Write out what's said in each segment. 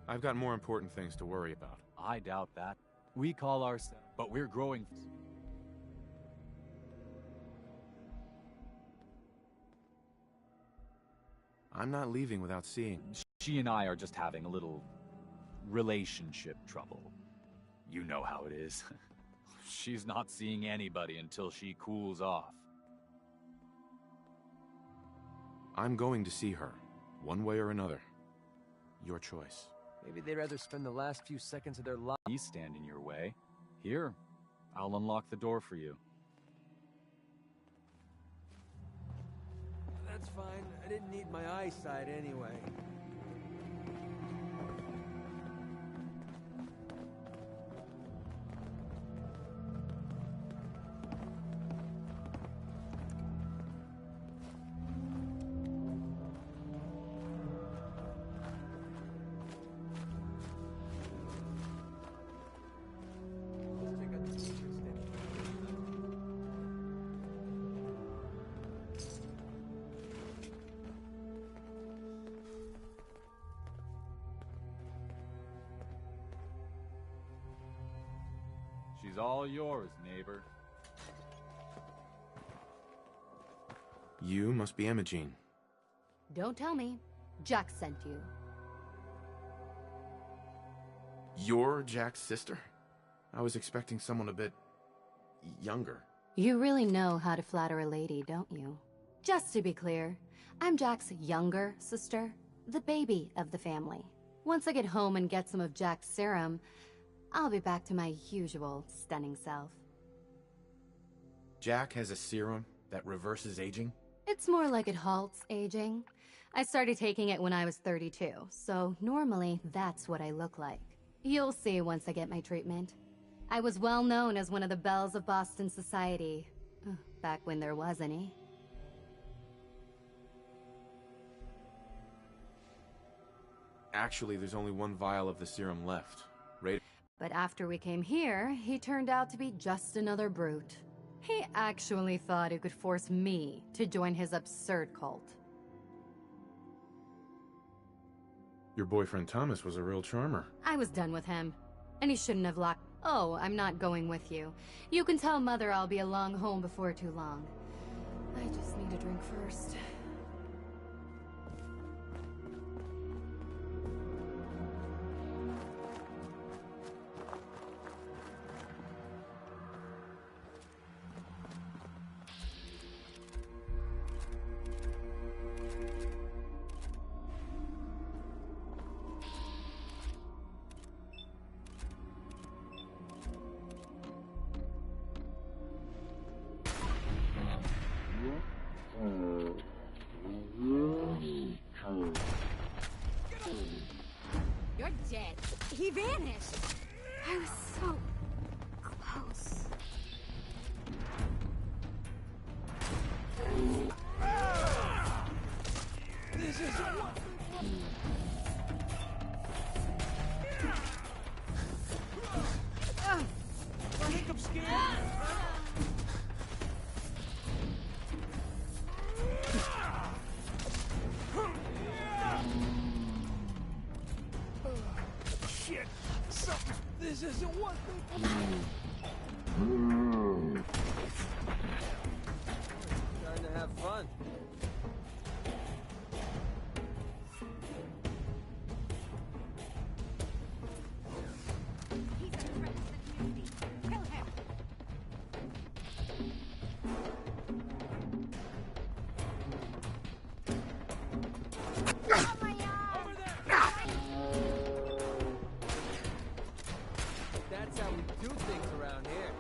I've got more important things to worry about. I doubt that. We call ourselves, but we're growing. I'm not leaving without seeing. She and I are just having a little relationship trouble. You know how it is. She's not seeing anybody until she cools off. I'm going to see her, one way or another. Your choice. Maybe they'd rather spend the last few seconds of their life. Please stand in your way. Here, I'll unlock the door for you. That's fine. I didn't need my eyesight anyway. She's all yours, neighbor. You must be Imogene. Don't tell me. Jack sent you. You're Jack's sister? I was expecting someone a bit... younger. You really know how to flatter a lady, don't you? Just to be clear, I'm Jack's younger sister, the baby of the family. Once I get home and get some of Jack's serum, I'll be back to my usual stunning self. Jack has a serum that reverses aging? It's more like it halts aging. I started taking it when I was 32, so normally that's what I look like. You'll see once I get my treatment. I was well known as one of the belles of Boston society, back when there was any. Actually, there's only one vial of the serum left. But after we came here, he turned out to be just another brute. He actually thought he could force me to join his absurd cult. Your boyfriend Thomas was a real charmer. I was done with him, and he shouldn't have locked... Oh, I'm not going with you. You can tell Mother I'll be along home before too long. I just need a drink first. You're dead. He vanished. I was so close. This is what... Make him scared. Shit! Something. This isn't what they... Trying to have fun. He's a threat to the community. Kill him. Oh my God! That's how we do things around here.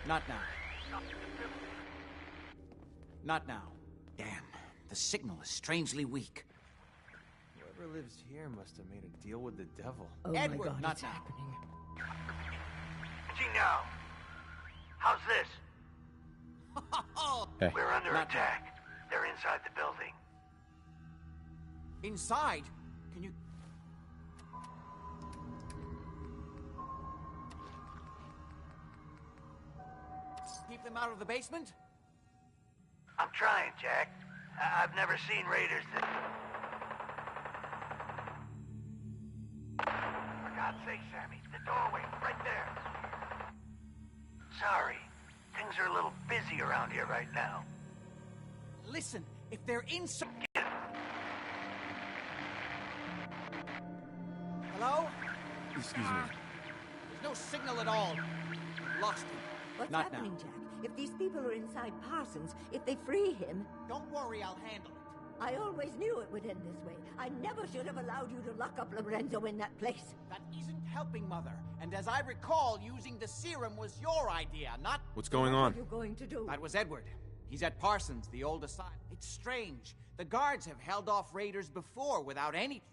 Not now. Not now. Damn, the signal is strangely weak. Whoever lives here must have made a deal with the devil. Oh Edward, my god, not it's now. happening. Now, how's this? Hey. We're under Not attack. They're inside the building. Inside? Can you... keep them out of the basement? I'm trying, Jack. I've never seen raiders that... For God's sake, Sammy, the doorway, right there. Sorry. Things are a little busy around here right now. Listen, if they're inside... Hello? Excuse me. There's no signal at all. We've lost him. What's Not happening, now. Jack? If these people are inside Parsons, if they free him, Don't worry, I'll handle it. I always knew it would end this way. I never should have allowed you to lock up Lorenzo in that place. That isn't helping, Mother. And as I recall, using the serum was your idea, not... What's going What on? are you going to do? That was Edward. He's at Parsons, the old asylum. It's strange. The guards have held off raiders before without any...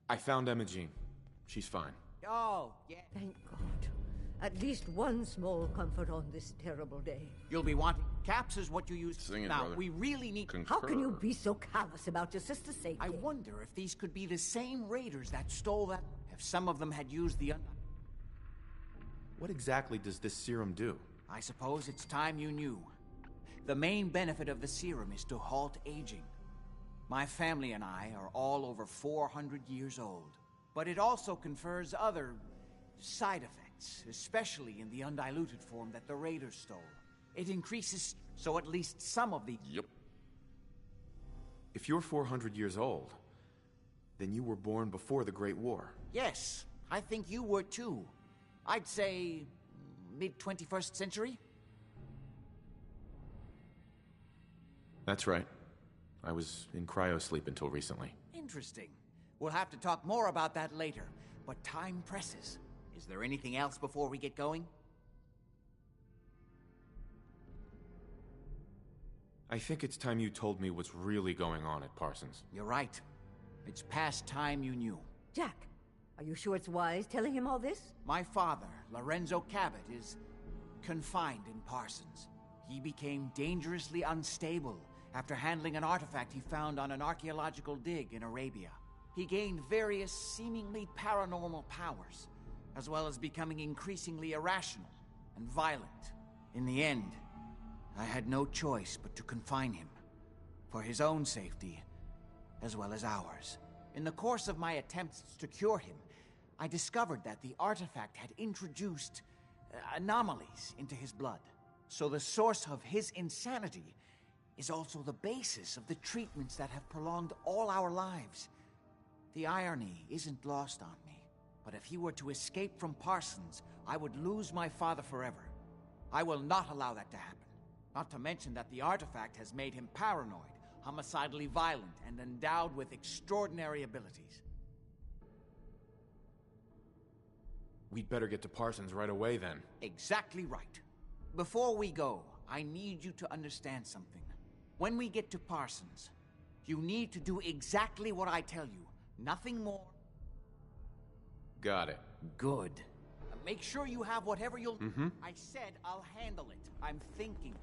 I found Imogene. She's fine. Oh, yeah. Thank God. At least one small comfort on this terrible day. You'll be wanting... Caps is what you use... Sing it, now, brother. we really need... How can you be so callous about your sister's safety? I wonder if these could be the same raiders that stole that... If some of them had used the... What exactly does this serum do? I suppose it's time you knew. The main benefit of the serum is to halt aging. My family and I are all over 400 years old. But it also confers other... side effects, especially in the undiluted form that the raiders stole. It increases... so at least some of the... Yep. If you're 400 years old, then you were born before the Great War. Yes, I think you were too. I'd say... mid-21st century? That's right. I was in cryosleep until recently. Interesting. We'll have to talk more about that later, but time presses. Is there anything else before we get going? I think it's time you told me what's really going on at Parsons. You're right. It's past time you knew. Jack, are you sure it's wise telling him all this? My father, Lorenzo Cabot, is confined in Parsons. He became dangerously unstable after handling an artifact he found on an archaeological dig in Arabia. He gained various seemingly paranormal powers, as well as becoming increasingly irrational and violent. In the end, I had no choice but to confine him, for his own safety, as well as ours. In the course of my attempts to cure him, I discovered that the artifact had introduced anomalies into his blood. So the source of his insanity is also the basis of the treatments that have prolonged all our lives. The irony isn't lost on me, but if he were to escape from Parsons, I would lose my father forever. I will not allow that to happen. Not to mention that the artifact has made him paranoid, homicidally violent, and endowed with extraordinary abilities. We'd better get to Parsons right away then. Exactly right. Before we go, I need you to understand something. When we get to Parsons, you need to do exactly what I tell you. Nothing more. Got it. Good. Make sure you have whatever you'll... I said I'll handle it. I'm thinking.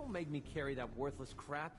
Don't make me carry that worthless crap.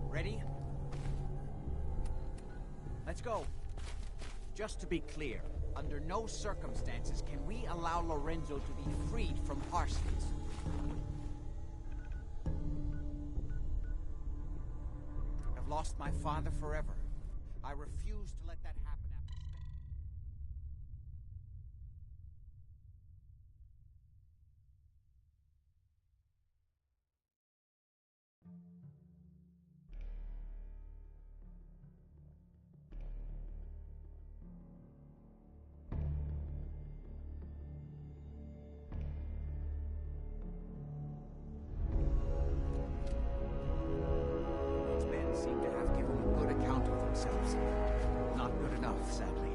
Ready? Let's go. Just to be clear, under no circumstances can we allow Lorenzo to be freed from Parsons. I've lost my father forever. I refuse to let that happen after These men seem to have given a good account of themselves. Not good enough, sadly.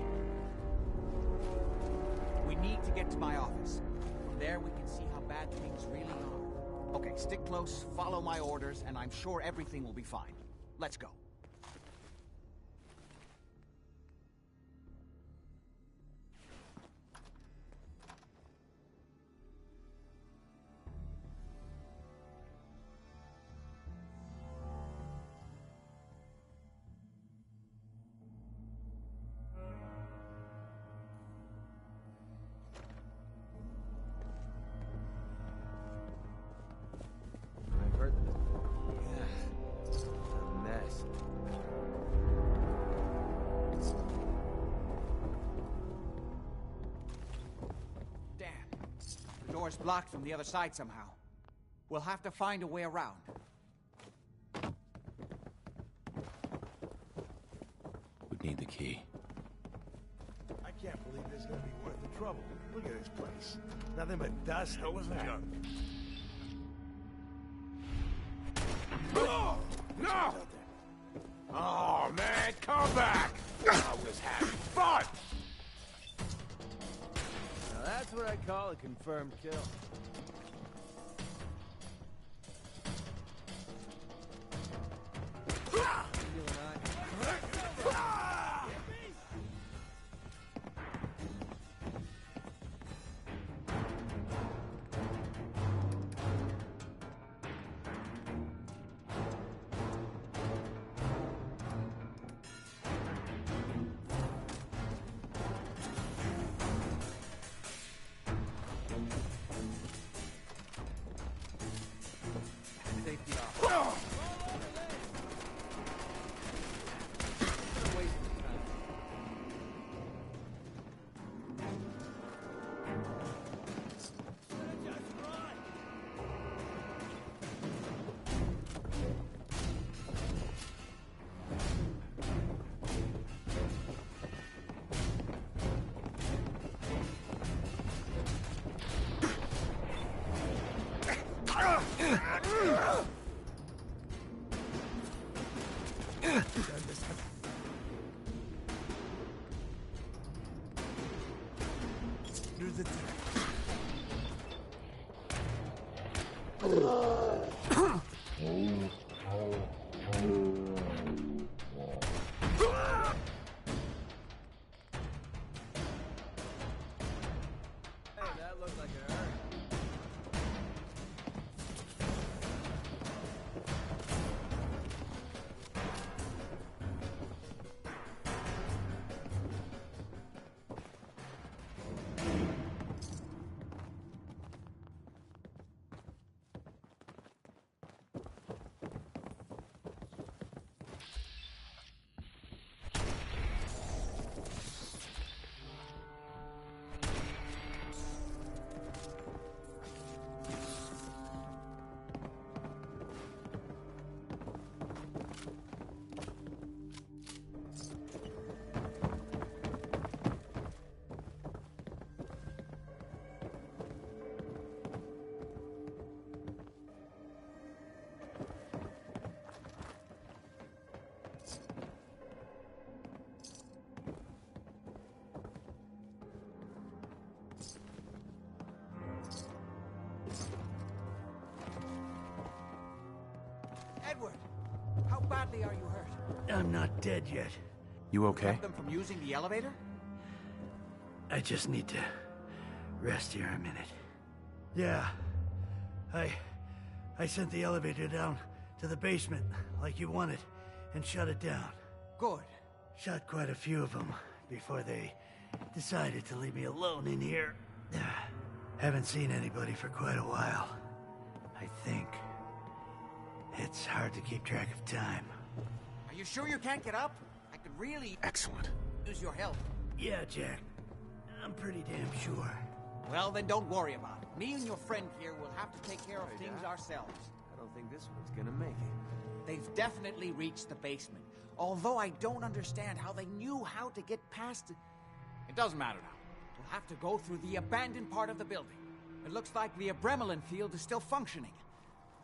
We need to get to my office. From there we can see how bad things really are. Okay, stick close, follow my orders, and I'm sure everything will be fine. Let's go. I've heard that. Yeah, it's a mess. Damn. The door's blocked from the other side somehow. We'll have to find a way around. Would need the key. I can't believe this is gonna be worth the trouble. Look at this place. Nothing but dust and junk. Oh, no! Oh, man, come back! I was having fun! Now that's what I call a confirmed kill. You and the time. Hey, that looked like it hurt. Edward, how badly are you hurt? I'm not dead yet. You okay? Stop them from using the elevator? I just need to rest here a minute. Yeah. I sent the elevator down to the basement like you wanted and shut it down. Good. Shot quite a few of them before they decided to leave me alone in here. Haven't seen anybody for quite a while. I think. It's hard to keep track of time. Are you sure you can't get up? I could really Excellent. use your help. Yeah, Jack. I'm pretty damn sure. Well, then don't worry about it. Me and your friend here will have to take care of things ourselves. I don't think this one's gonna make it. They've definitely reached the basement. Although I don't understand how they knew how to get past it. It doesn't matter now. We'll have to go through the abandoned part of the building. It looks like the Abremelin field is still functioning.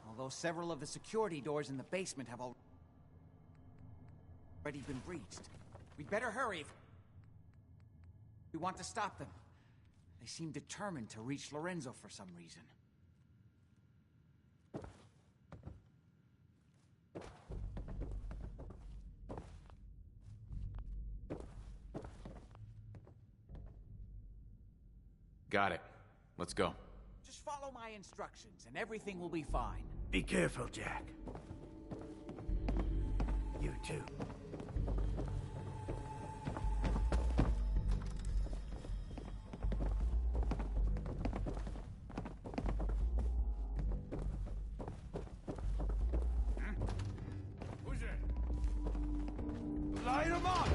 Although several of the security doors in the basement have already been breached. We'd better hurry if we want to stop them. They seem determined to reach Lorenzo for some reason. Got it. Let's go. Just follow my instructions and everything will be fine. Be careful, Jack. You too. Who's it? Light 'em up!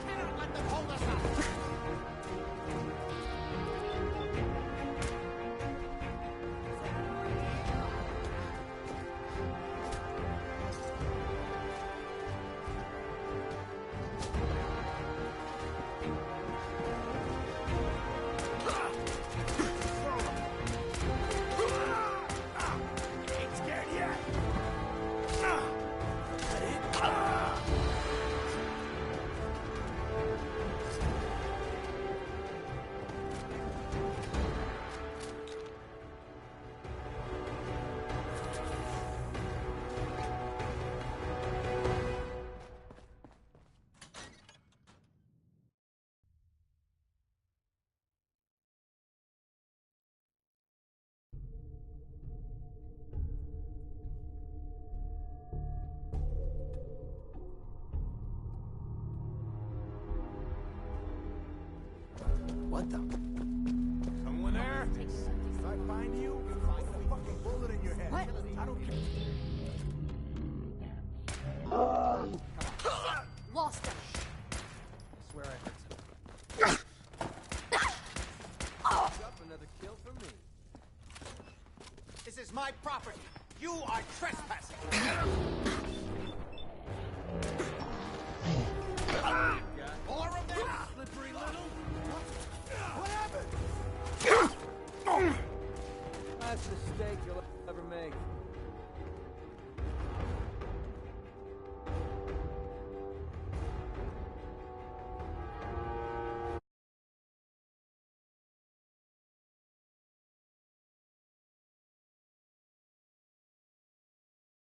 Cannot let them hold us up! Ain't scared yet. That it? What the? Someone there? If I find you, put a fucking bullet in your head. What? I don't care. Lost him. I swear I heard something. Up another kill my property. You are trespassing.